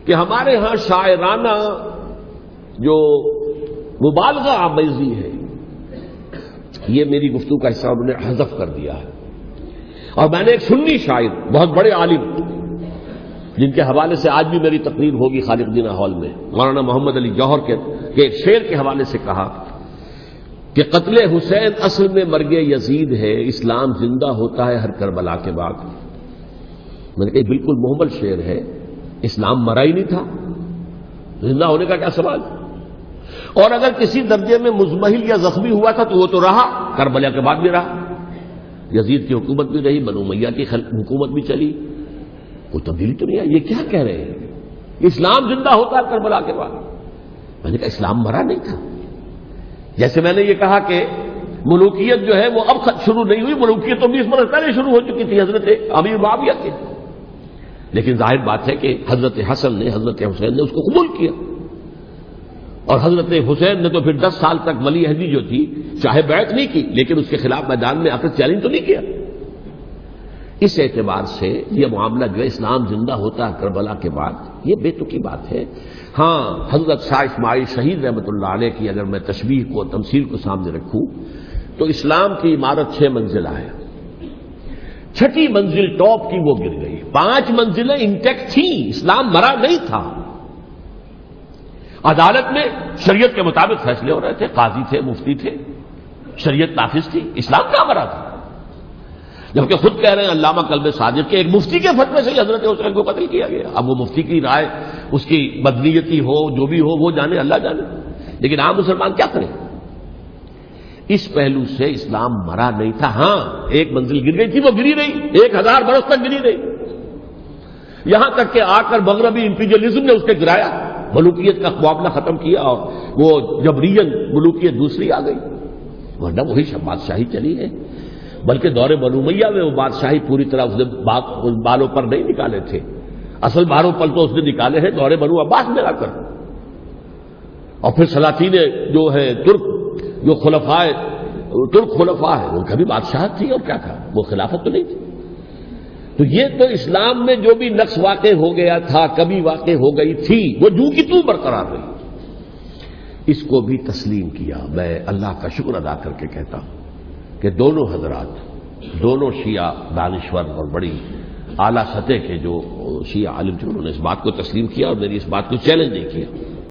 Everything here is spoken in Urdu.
کہ ہمارے ہاں شاعرانہ جو مبالغہ آمیزی ہے یہ میری گفتگو کا حصہ انہوں نے حذف کر دیا ہے. اور میں نے ایک سنی شاعر بہت بڑے عالم جن کے حوالے سے آج بھی میری تقریر ہوگی خالق جناح ہال میں، مولانا محمد علی جوہر کے ایک شعر کے حوالے سے کہا کہ قتل حسین اصل میں مرگ یزید ہے، اسلام زندہ ہوتا ہے ہر کربلا کے بعد. میں نے کہا بالکل محمل شعر ہے، اسلام مرا ہی نہیں تھا، زندہ ہونے کا کیا سوال. اور اگر کسی درجے میں مزمحل یا زخمی ہوا تھا تو وہ تو رہا، کربلا کے بعد بھی رہا، یزید کی حکومت بھی رہی، بنو امیہ کی حکومت بھی چلی، کوئی تبدیلی تو نہیں آئی. یہ کیا کہہ رہے ہیں؟ اسلام زندہ ہوتا ہے کربلا کے بعد. میں نے کہا اسلام مرا نہیں تھا. جیسے میں نے یہ کہا کہ ملوکیت جو ہے وہ اب شروع نہیں ہوئی، ملوکیت تو 20 برس پہلے شروع ہو چکی تھی حضرت امیر معاویہ کے. لیکن ظاہر بات ہے کہ حضرت حسن نے، حضرت حسین نے اس کو قبول کیا، اور حضرت حسین نے تو پھر 10 سال تک ولی عہدی جو تھی چاہے بیعت نہیں کی لیکن اس کے خلاف میدان میں آ کر چیلنج تو نہیں کیا. اس اعتبار سے یہ معاملہ جو ہے اسلام زندہ ہوتا ہے کربلا کے بعد، یہ بے تکی بات ہے. ہاں حضرت شاہ اسماعیل شہید رحمۃ اللہ علیہ کی اگر میں تشبیہ کو، تمثیل کو سامنے رکھوں تو اسلام کی عمارت 6 منزلہ ہے، 6ٹھی منزل ٹاپ کی وہ گر گئی، 5 منزلیں انٹیکٹ تھیں، اسلام مرا نہیں تھا. عدالت میں شریعت کے مطابق فیصلے ہو رہے تھے، قاضی تھے، مفتی تھے، شریعت نافذ تھی، اسلام کہاں مرا تھا. جبکہ خود کہہ رہے ہیں علامہ کلب صادق کے ایک مفتی کے فتوے سے حضرت حسین کو قتل کیا گیا. اب وہ مفتی کی رائے، اس کی بدنیتی ہو، جو بھی ہو وہ جانے، اللہ جانے، لیکن عام مسلمان کیا کریں. اس پہلو سے اسلام مرا نہیں تھا. ہاں ایک منزل گر گئی تھی، وہ گری رہی، 1000 برس تک گری رہی، یہاں تک کہ آ کر مغربی امپیریلزم نے اس کے گرایا، ملوکیت کا معاملہ ختم کیا اور وہ جبرین ملوکیت دوسری آ گئی. ورنہ وہی بادشاہی چلی ہے، بلکہ دور بنو امیہ میں وہ بادشاہی پوری طرح اس نے بالوں پر نہیں نکالے تھے، اصل باروں پل تو اس نے نکالے ہیں دور بنو عباس میں آ کر. اور پھر سلاطین جو ہے ترک، جو ترک خلفاء ہے، ان کا بھی بادشاہت تھی اور کیا تھا، وہ خلافت تو نہیں تھی. تو یہ تو اسلام میں جو بھی نقص واقع ہو گیا تھا، کبھی واقع ہو گئی تھی، وہ جو کی تو برقرار رہی. اس کو بھی تسلیم کیا. میں اللہ کا شکر ادا کر کے کہتا ہوں کہ دونوں حضرات، دونوں شیعہ دانشور اور بڑی اعلیٰ سطح کے جو شیعہ عالم تھے، انہوں نے اس بات کو تسلیم کیا اور میری اس بات کو چیلنج نہیں کیا.